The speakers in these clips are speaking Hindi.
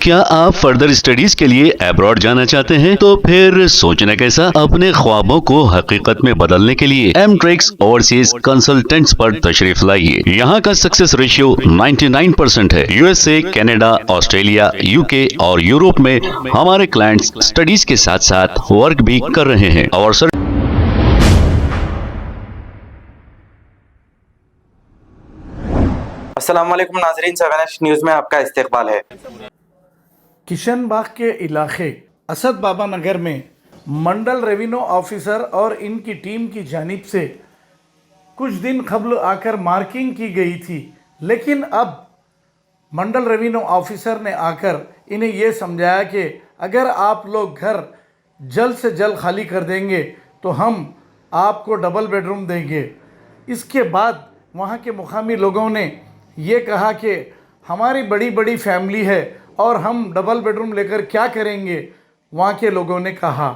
क्या आप फर्दर स्टडीज के लिए अब्रॉड जाना चाहते हैं? तो फिर सोचना कैसा, अपने ख्वाबों को हकीकत में बदलने के लिए एमट्रिक्स ओवरसीज कंसल्टेंट्स पर तशरीफ लाइए। यहाँ का सक्सेस रेशियो 99% है। यूएसए, कनाडा, ऑस्ट्रेलिया, यूके और यूरोप में हमारे क्लाइंट्स स्टडीज के साथ साथ वर्क भी कर रहे हैं और अस्सलाम वालेकुम नाज़रीन, सवेनश न्यूज़ में आपका इस्तकबाल है। किशनबाग के इलाके असद बाबा नगर में मंडल रेवेन्यू ऑफिसर और इनकी टीम की जानिब से कुछ दिन कबल आकर मार्किंग की गई थी, लेकिन अब मंडल रेवेन्यू ऑफिसर ने आकर इन्हें यह समझाया कि अगर आप लोग घर जल्द से जल्द खाली कर देंगे तो हम आपको डबल बेडरूम देंगे। इसके बाद वहाँ के मुकामी लोगों ने ये कहा कि हमारी बड़ी बड़ी फैमिली है और हम डबल बेडरूम लेकर क्या करेंगे, वहाँ के लोगों ने कहा।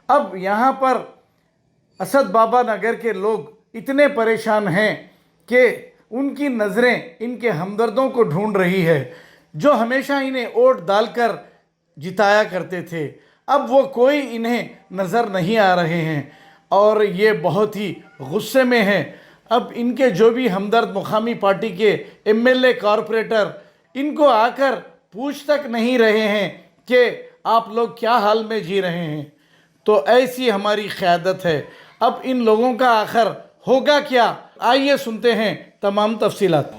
अब यहाँ पर असद बाबा नगर के लोग इतने परेशान हैं कि उनकी नज़रें इनके हमदर्दों को ढूंढ रही है, जो हमेशा इन्हें वोट डालकर जिताया करते थे। अब वो कोई इन्हें नज़र नहीं आ रहे हैं और ये बहुत ही गुस्से में हैं। अब इनके जो भी हमदर्द मुकामी पार्टी के एमएलए, कॉरपोरेटर इनको आकर पूछ तक नहीं रहे हैं कि आप लोग क्या हाल में जी रहे हैं। तो ऐसी हमारी क़यादत है। अब इन लोगों का आखिर होगा क्या, आइए सुनते हैं तमाम तफसीलात।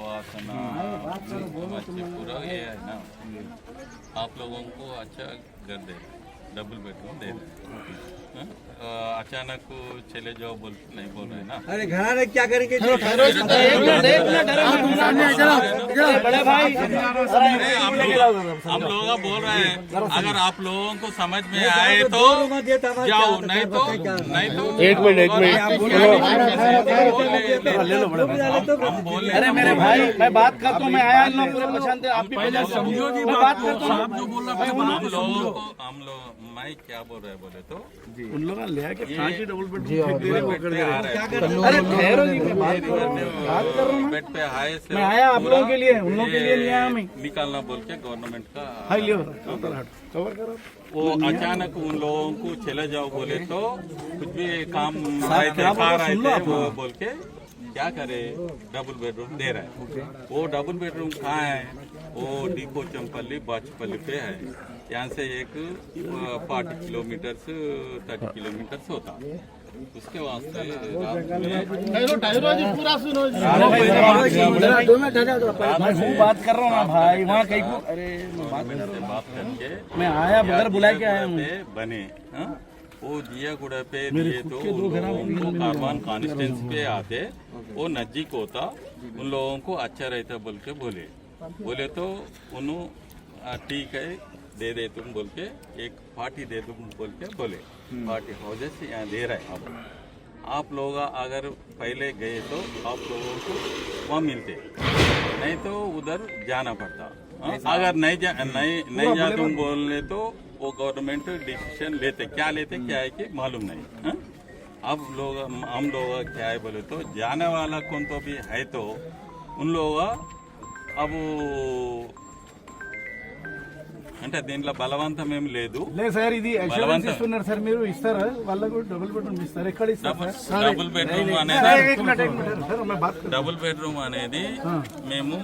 आप लोगों को अच्छा घर दे, डबल बेडरूम दे रहे, अचानक चले जाओ बोल नहीं बोल रहे ना। अरे घराने क्या करेंगे? बड़े भाई हम लोग बोल रहे हैं, अगर आप लोगों को समझ में आए तो जाओ, नहीं तो एक मिनट हम बोल। अरे मेरे भाई, मैं बात करता हूँ, मैं आया इन लोगों को पहचानते, आप भी पहले समझो जी, मैं बात करता हूँ। जो बोल रहे हम लोग मैं क्या बोल रहे बोले तो उन लोगों ने लिया कि डबल बेड अरे ठहरो जी, मैं बात कर रहा हूँ। बेड पे आए से मैं आया आप लोगों के लिए, उन लोगों के लिए नहीं आया मैं। निकालना बोल के गवर्नमेंट का हाई लियो कवर करो। वो अचानक उन लोगों को चले जाओ बोले तो कुछ भी काम दिखा रहे थे वो बोल के क्या करे, डबल बेडरूम दे रहा है। वो डबल बेडरूम कहाँ है? वो डिपो चंपल्ली बाचपल्ली पे है। यहाँ से एक 40 किलोमीटर 30 किलोमीटर होता। उसके वास्ते पूरा सुनो, मैं बात कर रहा हूँ ना भाई, वहाँ कहीं को अरे बात करके मैं आया बगैर बुलाए के आया हूँ। बने वो जियागुड़ा पे दिए तो उन लोगों को कारवान कॉन्स्टिट्यूंसी पे आते, वो नजदीक होता, उन लोगों को अच्छा रहता बोल के बोले तो उन्होंने ठीक है दे दे तुम बोल के एक पार्टी दे तुम बोल के बोले। पार्टी हाउसेस यहाँ दे रहे हैं। अब आप लोग अगर पहले गए तो आप लोगों को वहाँ मिलते, नहीं तो उधर जाना पड़ता। अगर नहीं जा तुम बोलने तो वो गवर्नमेंट डिसीजन लेते, क्या है कि मालूम नहीं। अब हम लोग क्या है बोले तो जाने वाला कौन तो भी है तो उन लोग अब అంటే దీంట్లో బలవంతం ఏం లేదు సార్, ఇది అష్యూరెన్స్ ఇస్తున్నారు సార్, మీరు ఇస్తారా వాళ్ళకు డబుల్ బెడ్రూమ్ ఇస్తారు? ఎక్కడ ఇస్తారు? డబుల్ బెడ్రూమ్ అనేది మేము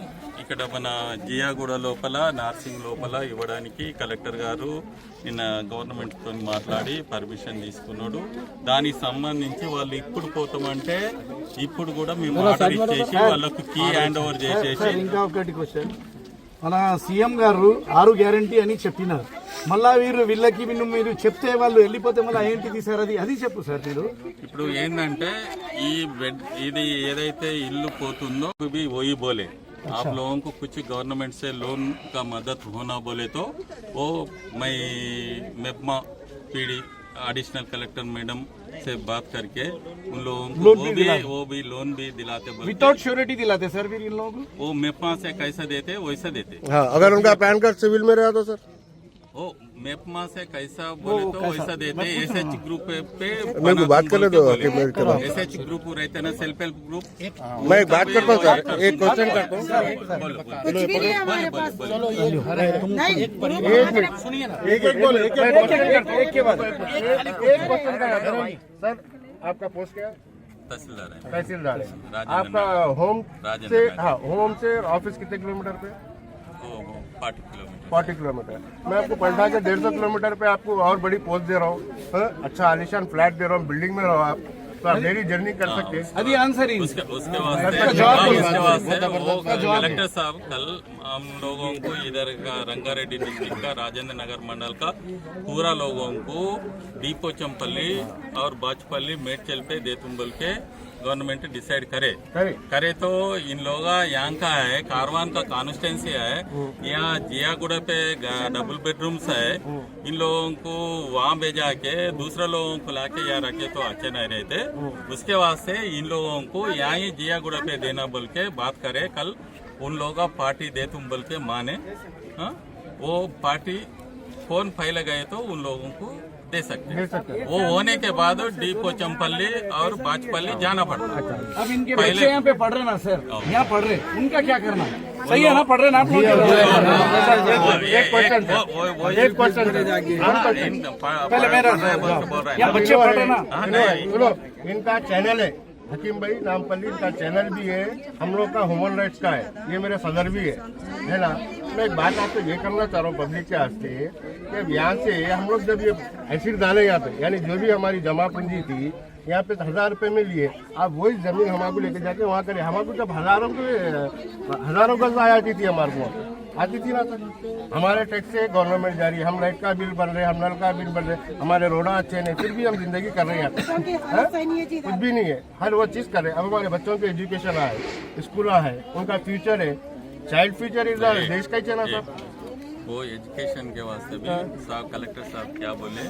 ఇక్కడ మన జియాగూడ లోపల, నార్సింగ్ లోపల ఇవ్వడానికి కలెక్టర్ గారు నిన్న గవర్నమెంట్ తో మాట్లాడి పర్మిషన్ తీసుకున్నాడు. దానికి సంబంధించి వాళ్ళు ఇప్పుడు పోతామంటే ఇప్పుడు కూడా మేము ఆర్డర్ ఇచ్చేసి వాళ్ళకు కీ హ్యాండ్ ఓవర్ చేసేసి. ఇంకా ఒకటి క్వశ్చన్, మన సీఎం గారు 6 గ్యారంటీ అని చెప్పినారు. మళ్ళా వీళ్ళకి మీరు చెప్తే వాళ్ళు వెళ్ళిపోతే మళ్ళీ ఏంటిది సార్? అది చెప్పు సార్ మీరు. ఇప్పుడు ఏంటంటే ఈ బెడ్ ఇది ఏదైతే ఇల్లు పోతుందో भी वही बोले आप लोगों को कुछ गवर्नमेंट से लोन का मदद होना बोले तो वो मैं मेपमा पीडी एडिशनल कलेक्टर मैडम से बात करके उन लोगों को वो भी लोन भी दिलाते, विदाउट श्योरिटी दिलाते सर फिर इन लोगों को। वो मेपमा से कैसा देते वैसा देते। हाँ, अगर उनका पैन कार्ड सिविल में रहा तो सर वो मेपमा से कैसा बोले तो वैसा देते एसएच ग्रुप पे मेरे को बात करने दो, आके मैं करवा। एसएच ग्रुप रहते ना सेल्फ हेल्प ग्रुप। मैं एक बात करता हूँ सर, एक क्वेश्चन करता हूँ। कुछ भी नहीं है हमारे पास। नहीं एक के बाद एक क्वेश्चन करता हूँ सर। आपका पोस्ट क्या है? तहसीलदार है। तहसीलदार है। राजेंद्र आपका नगर। होम राजेंद्र से, नगर। हाँ, होम से ऑफिस कितने किलोमीटर पे? वो 40 किलोमीटर। 40 किलोमीटर। मैं आपको पलटा के 150 किलोमीटर पे आपको और बड़ी पोस्ट दे रहा हूँ, अच्छा आलिशान फ्लैट दे रहा हूँ, बिल्डिंग में रहो आप, तो आप मेरी जर्नी कर सकते हैं। अभी आंसर ही उसके वास्ते वो कलेक्टर साहब कल हम लोगों को इधर का रंगारेड्डी डिस्ट्रिक्ट का राजेंद्र नगर मंडल का पूरा लोगों को दीपोचमपल्ली और बाजपल्ली मेडचल पे देतुंबल के गवर्नमेंट डिसाइड करे तो इन लोग यहाँ का है कारवान का कॉन्स्टिट्यूंसी है, यहाँ जियागुड़ा पे डबल बेडरूम्स है, इन लोगों को वहाँ भेजा के दूसरा लोगों को लाके यहाँ रखे तो अच्छे नहीं रहते। उसके वास्ते इन लोगों को यहाँ ही जियागुड़ा पे देना बोल के बात करे। कल उन लोगों का पार्टी दे तुम बोल के माने, हाँ, वो पार्टी फोन फैले गए तो उन लोगों को दे सकते हैं। वो होने के बाद दीपोचमपल्ली और बाजपल्ली जाना पड़ता है। अब इनके बच्चे यहाँ पे पढ़ रहे ना सर, यहाँ पढ़ रहे, उनका क्या करना? सही है ना, पढ़ रहे ना आप लोग? एक क्वेश्चन पहले मेरा यहाँ बच्चे पढ़ रहे ना। सुनो, इनका चैनल है हकीम भाई नामपल्ली, इनका चैनल भी है, हम लोग का ह्यूमन राइट्स का है, ये मेरे सदर भी है ना। मैं एक बात आपको ये करना चाह रहा हूँ पब्लिक के वास्ते कि यहाँ से हम लोग जब ये एसिड डाले यहाँ पे, यानी जो भी हमारी जमा पूंजी थी यहाँ पे 1000 रुपए में लिए, आप वही जमीन हमारे लेके जाके वहाँ करें। हमारे जब हजारों गज आती थी, हमारे को आती थी ना सर, हमारे टैक्स से गवर्नमेंट जा रही है, हम लाइट का बिल भर रहे हैं, हम नल का बिल भर रहे हैं, हमारे रोडा अच्छे नहीं, फिर भी हम जिंदगी कर रहे हैं, कुछ भी नहीं है, हर वो चीज कर रहे हैं। अब हमारे बच्चों के एजुकेशन है, स्कूल है, उनका फ्यूचर है, चाइल्ड फ्यूचर इज देश का ही चला सर। वो एजुकेशन के वास्ते भी साहब कलेक्टर साहब क्या बोले,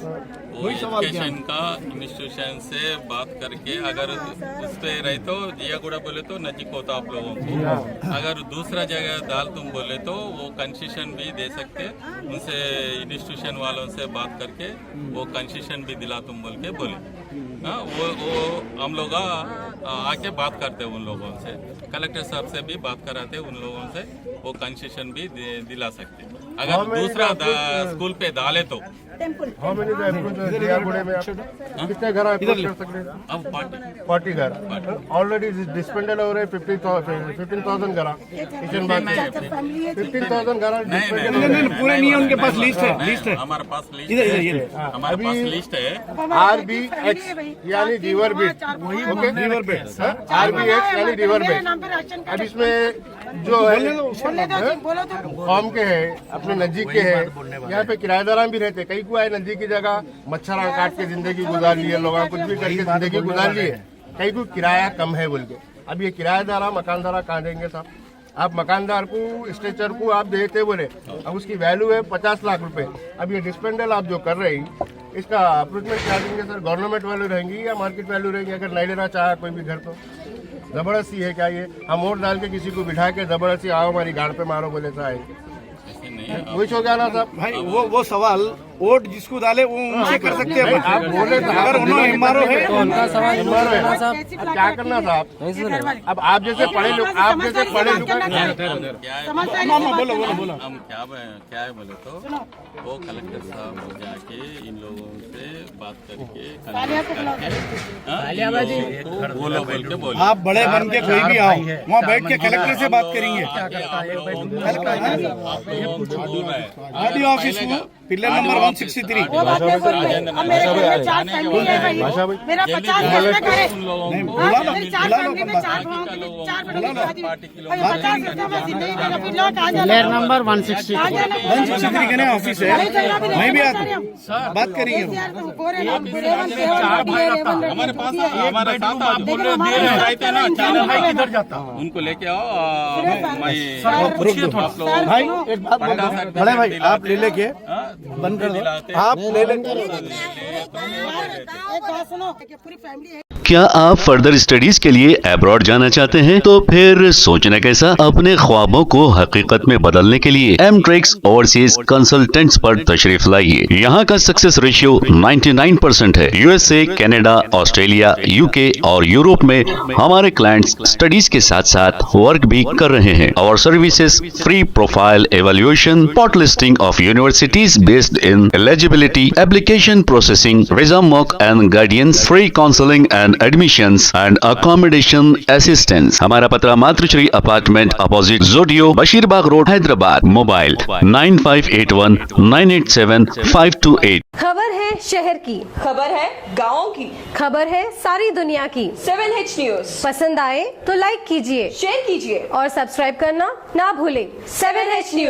वो एजुकेशन का इंस्टीट्यूशन से बात करके अगर उस पे रहे तो जियागुड़ा बोले तो नजीक होता आप लोगों को, अगर दूसरा जगह दाल तुम बोले तो वो कंसेशन भी दे सकते, उनसे इंस्टीट्यूशन वालों से बात करके वो कंसेशन भी दिला तुम बोल के बोले। हाँ, वो हम लोग आके बात करते उन लोगों से, कलेक्टर साहब से भी बात कराते उन लोगों से, वो कंसेशन भी दिला सकते। अगर दूसरा स्कूल पे डाले तो हाँ, मैंने जियागुड़े में कितने घर अप्रोच कर सकते हैं? अब 40 घर ऑलरेडी डिस्पेंडेड हो रहे, 15,000 घर किचन बाग 15,000 घर नहीं, पूरे नहीं है, उनके पास लिस्ट है, लिस्ट है हमारे पास लिस्ट इधर है, इधर हमारे पास लिस्ट है। RBX यानी river bed, okay, river bed, RBX यानी रिवर बेड। अब इसमें जो है फॉर्म के है, अपने नजदीक के है, यहाँ पे किराएदार भी रहते, कई को आए नजदीक की जगह मच्छर काट के जिंदगी गुजार ली है, लोगों कुछ भी करके जिंदगी गुजार ली है, कई को किराया कम है बोल के। अब ये किराएदार मकानदार कहाँ देंगे साहब? आप मकानदार को स्ट्रेचर को आप देते बोले, अब उसकी वैल्यू है 50 लाख रुपए। अब ये डिस्पेंडल आप जो कर रहे हैं इसका अप्रोचमेंट क्या देंगे सर? गवर्नमेंट वैल्यू रहेंगी या मार्केट वैल्यू रहेगी? अगर नहीं लेना चाहे कोई भी घर तो जबरदस्ती है क्या ये? हम वोट डाल के किसी को बिठा के जबरदस्ती आओ हमारी गाड़ पे मारो बोले तो आए, वही हो गया ना साहब। भाई वो सवाल वोट जिसको डाले वो उनसे कर सकते हैं। आप बोले अगर उन्होंने एमआरओ है तो उनका सवाल एमआरओ है साहब। अब क्या करना साहब? अब आप जैसे पढ़े लोग, आप जैसे पढ़े लोग बोलो हम क्या है बोले तो वो कलेक्टर साहब हो जाके इन लोगों से बात करके बोलो बोल के बोलो। आप बड़े बन के कोई भी आओ, वहाँ बैठ के कलेक्टर से बात करेंगे। आरडीओ ऑफिस को पिलर नंबर 163। वो बात नहीं बोलते। अब मेरे घर में 4 फैमिली है भाई, मेरा 50 घर में घर है, मेरी 4 फैमिली में 4 बड़ों की 4 बड़ों की शादी, भाई 50 रुपया में जिंदगी मेरा पिल्ला कहाँ जाना? पिलर नंबर 163 के ना ऑफिस है, मैं भी आता हूँ, बात करेंगे। हमारे पास हमारे साथ उनको लेके आओ। भाई एक बात बड़े भाई, आप ले लेके बंद कर दो, आप ले लेके। एक बात सुनो, पूरी फैमिली है। क्या आप फर्दर स्टडीज के लिए अब्रॉड जाना चाहते हैं? तो फिर सोचना कैसा? अपने ख्वाबों को हकीकत में बदलने के लिए एमट्रिक्स ओवरसीज कंसल्टेंट्स पर तशरीफ लाइए। यहाँ का सक्सेस रेशियो 99% है। यूएसए, कनाडा, ऑस्ट्रेलिया, यूके और यूरोप में हमारे क्लाइंट्स स्टडीज के साथ साथ वर्क भी कर रहे हैं। और services free profile evaluation, spot listing of universities based in eligibility, application processing, visa mock and guidance, free counselling and admissions and accommodation assistance. हमारा पता मातृश्री अपार्टमेंट अपोजिट जोडियो, बशीरबाग रोड, हैदराबाद। मोबाइल 9581987528। खबर है शहर की, खबर है गाँव की, खबर है सारी दुनिया की। 7H न्यूज पसंद आए तो लाइक कीजिए, शेयर कीजिए और सब्सक्राइब करना ना भूलें। 7H news.